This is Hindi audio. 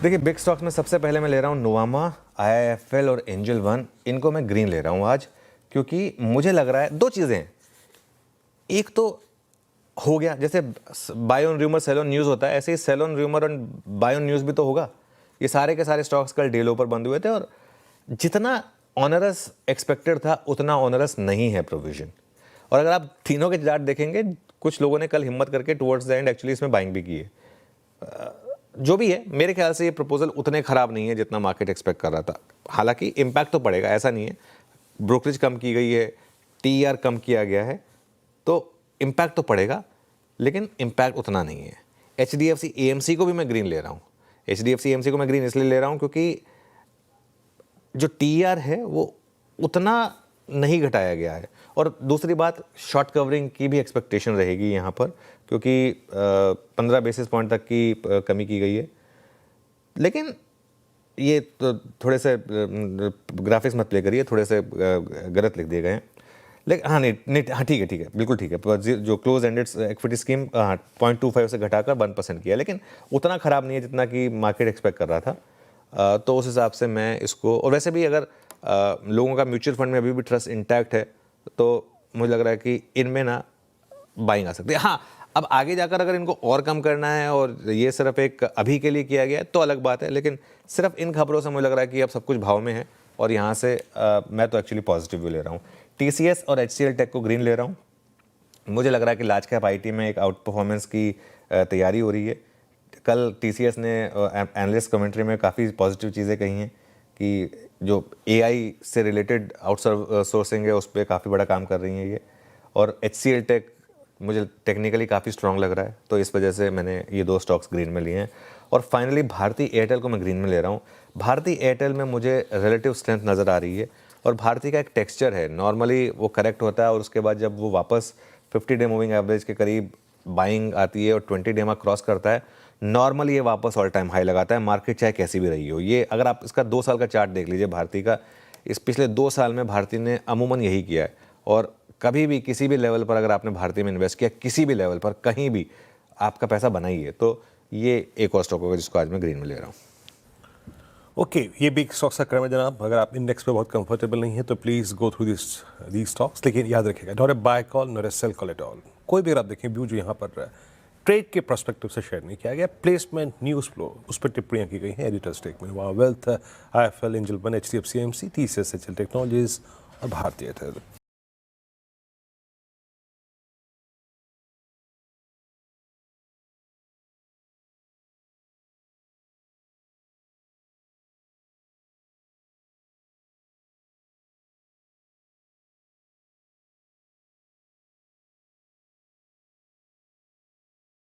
देखिए बिग स्टॉक्स में सबसे पहले मैं ले रहा हूँ नोवामा, आईआईएफएल और एंजल वन। इनको मैं ग्रीन ले रहा हूँ आज, क्योंकि मुझे लग रहा है दो चीज़ें हैं। एक तो हो गया, जैसे buy on rumour sell on news होता है, ऐसे ही सेल ऑन रूमर और बाय ऑन न्यूज़ भी तो होगा। ये सारे के सारे स्टॉक्स कल डे लो पर बंद हुए थे और जितना ऑनरस एक्सपेक्टेड था उतना ऑनरस नहीं है प्रोविजन। और अगर आप तीनों के चार्ट देखेंगे, कुछ लोगों ने कल हिम्मत करके टुवर्ड्स द एंड एक्चुअली इसमें बाइंग भी की है। जो भी है, मेरे ख्याल से ये प्रपोजल उतने खराब नहीं है जितना मार्केट एक्सपेक्ट कर रहा था। हालांकि इम्पैक्ट तो पड़ेगा, ऐसा नहीं है। ब्रोकरेज कम की गई है, टीईआर कम किया गया है, तो इम्पैक्ट तो पड़ेगा, लेकिन इम्पैक्ट उतना नहीं है। एचडीएफसी एएमसी को भी मैं ग्रीन ले रहा हूँ। एचडीएफसी एएमसी को मैं ग्रीन इसलिए ले रहा हूँ क्योंकि जो टीईआर है वो उतना नहीं घटाया गया है। और दूसरी बात, शॉर्ट कवरिंग की भी एक्सपेक्टेशन रहेगी यहाँ पर, क्योंकि 15 बेसिस पॉइंट तक की कमी की गई है। लेकिन ये तो थोड़े से ग्राफिक्स मत प्ले करिए, थोड़े से गलत लिख दिए गए हैं। लेकिन हाँ हाँ ठीक है बिल्कुल ठीक है। जो क्लोज एंडेड इक्विटी स्कीम 0.25 से घटाकर 1% किया, लेकिन उतना ख़राब नहीं है जितना कि मार्केट एक्सपेक्ट कर रहा था। तो उस हिसाब से मैं इसको, और वैसे भी अगर लोगों का म्यूचुअल फंड में अभी भी ट्रस्ट इंटैक्ट है, तो मुझे लग रहा है कि इनमें ना बाइंग आ सकती है। हाँ, अब आगे जाकर अगर इनको और कम करना है और ये सिर्फ एक अभी के लिए किया गया है तो अलग बात है, लेकिन सिर्फ इन खबरों से मुझे लग रहा है कि अब सब कुछ भाव में है और यहाँ से मैं तो एक्चुअली पॉजिटिव भी ले रहा हूँ। टीसीएस और एचसीएल टेक को ग्रीन ले रहा हूँ। मुझे लग रहा है कि लार्ज कैप आईटी में एक आउट परफॉर्मेंस की तैयारी हो रही है। कल टीसीएस ने एनालिस्ट कमेंट्री में काफ़ी पॉजिटिव चीज़ें कही हैं कि जो एआई से रिलेटेड आउटसोर्सिंग है उस पर काफ़ी बड़ा काम कर रही है ये। और एचसीएल टेक मुझे टेक्निकली काफ़ी स्ट्रांग लग रहा है, तो इस वजह से मैंने ये दो स्टॉक्स ग्रीन में लिए हैं। और फाइनली भारती एयरटेल को मैं ग्रीन में ले रहा हूँ। भारती एयरटेल में मुझे रिलेटिव स्ट्रेंथ नज़र आ रही है और भारती का एक टेक्सचर है, नॉर्मली वो करेक्ट होता है और उसके बाद जब वो वापस 50 डे मूविंग एवरेज के करीब बाइंग आती है और 20 डे में क्रॉस करता है, नॉर्मली ये वापस ऑल टाइम हाई लगाता है, मार्केट चाहे कैसी भी रही हो। ये अगर आप इसका 2 साल का चार्ट देख लीजिए भारती का, इस पिछले 2 साल में भारती ने अमूमन यही किया है। और कभी भी किसी भी लेवल पर अगर आपने भारती में इन्वेस्ट किया, किसी भी लेवल पर कहीं भी आपका पैसा बना ही है, तो ये एक और स्टॉक होगा जिसको आज मैं ग्रीन में ले रहा हूँ। ओके, ये बिग स्टॉक्स का क्रम है जनाब। अगर आप इंडेक्स पे बहुत कंफर्टेबल नहीं है तो please go through this stocks, लेकिन याद रखिएगा, not a buy call, not a sell call at all. कोई भी अगर आप देखें व्यू जो यहाँ पर ट्रेड के पर्सपेक्टिव से शेयर नहीं किया गया, प्लेसमेंट, न्यूज़ फ्लो, उस पर टिप्पणियाँ की गई हैं एडिटर स्टेटमेंट। वहाँ wealth, IFL, angel one, HDFC AMC, TCS, HL technologies और भारती एयरटेल।